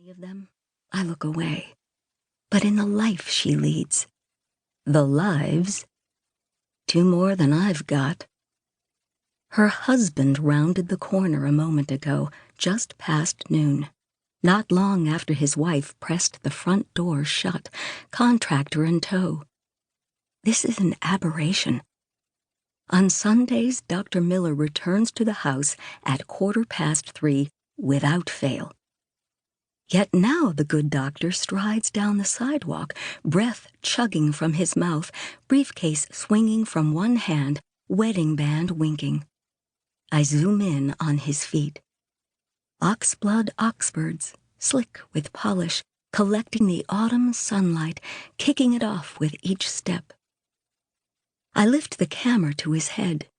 Any of them, I look away. But in the life she leads, the lives, two more than I've got. Her husband rounded the corner a moment ago, just past noon, not long after his wife pressed the front door shut, contractor in tow. This is an aberration. On Sundays, Dr. Miller returns to the house at 3:15 without fail. Yet now the good doctor strides down the sidewalk, breath chugging from his mouth, briefcase swinging from one hand, wedding band winking. I zoom in on his feet. Oxblood Oxfords, slick with polish, collecting the autumn sunlight, kicking it off with each step. I lift the camera to his head.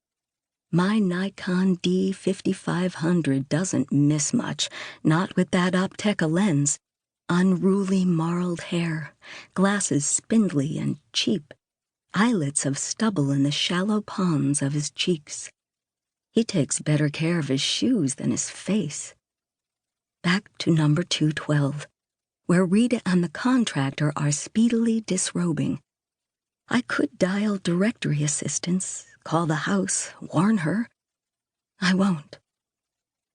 My Nikon D5500 doesn't miss much, not with that Optica lens. Unruly marled hair, glasses spindly and cheap, eyelets of stubble in the shallow ponds of his cheeks. He takes better care of his shoes than his face. Back to number 212, where Rita and the contractor are speedily disrobing. I could dial directory assistance, call the house, warn her. I won't.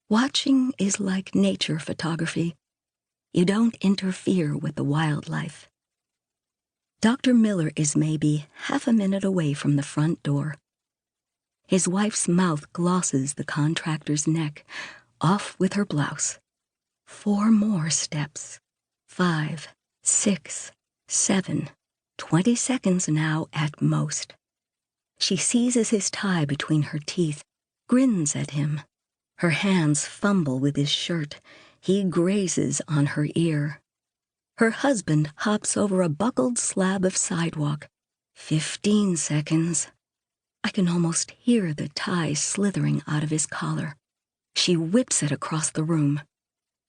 Watching is like nature photography. You don't interfere with the wildlife. Dr. Miller is maybe half a minute away from the front door. His wife's mouth glosses the contractor's neck, off with her blouse. 4 more steps. 5, 6, 7, 20 seconds now at most. She seizes his tie between her teeth, grins at him. Her hands fumble with his shirt. He grazes on her ear. Her husband hops over a buckled slab of sidewalk. 15 seconds. I can almost hear the tie slithering out of his collar. She whips it across the room.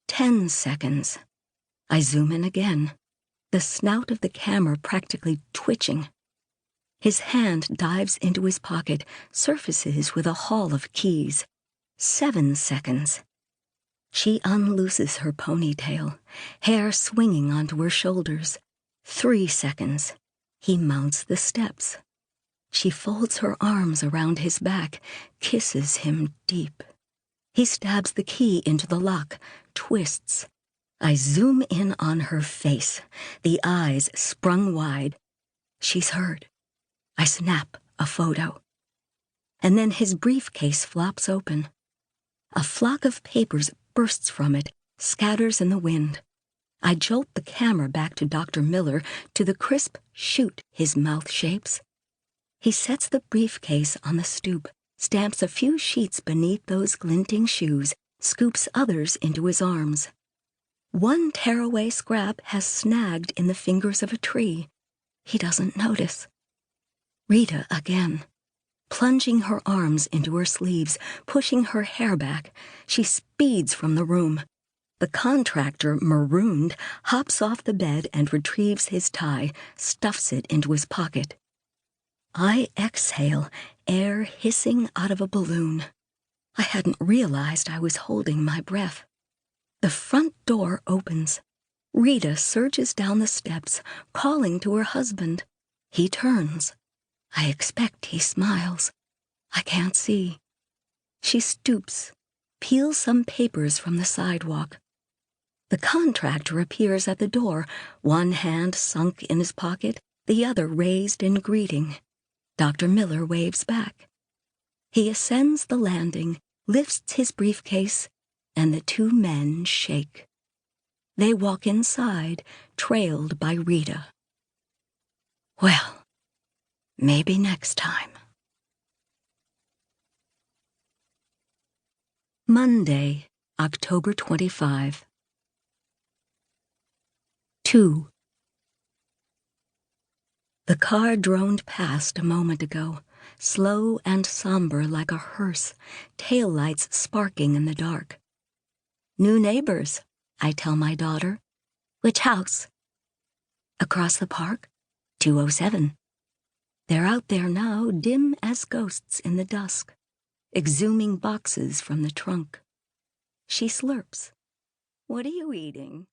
10 seconds. I zoom in again, the snout of the camera practically twitching. His hand dives into his pocket, surfaces with a haul of keys. 7 seconds. She unlooses her ponytail, hair swinging onto her shoulders. 3 seconds. He mounts the steps. She folds her arms around his back, kisses him deep. He stabs the key into the lock, twists. I zoom in on her face, the eyes sprung wide. She's hurt. I snap a photo. And then his briefcase flops open. A flock of papers bursts from it, scatters in the wind. I jolt the camera back to Dr. Miller, to the crisp shoot his mouth shapes. He sets the briefcase on the stoop, stamps a few sheets beneath those glinting shoes, scoops others into his arms. One tearaway scrap has snagged in the fingers of a tree. He doesn't notice. Rita again. Plunging her arms into her sleeves, pushing her hair back, she speeds from the room. The contractor, marooned, hops off the bed and retrieves his tie, stuffs it into his pocket. I exhale, air hissing out of a balloon. I hadn't realized I was holding my breath. The front door opens. Rita surges down the steps, calling to her husband. He turns. I expect he smiles. I can't see. She stoops, peels some papers from the sidewalk. The contractor appears at the door, one hand sunk in his pocket, the other raised in greeting. Dr. Miller waves back. He ascends the landing, lifts his briefcase, and the 2 men shake. They walk inside, trailed by Rita. Well, maybe next time. Monday, October 25. 2. The car droned past a moment ago, slow and somber like a hearse, taillights sparking in the dark. New neighbors, I tell my daughter. Which house? Across the park, 207. They're out there now, dim as ghosts in the dusk, exhuming boxes from the trunk. She slurps. What are you eating?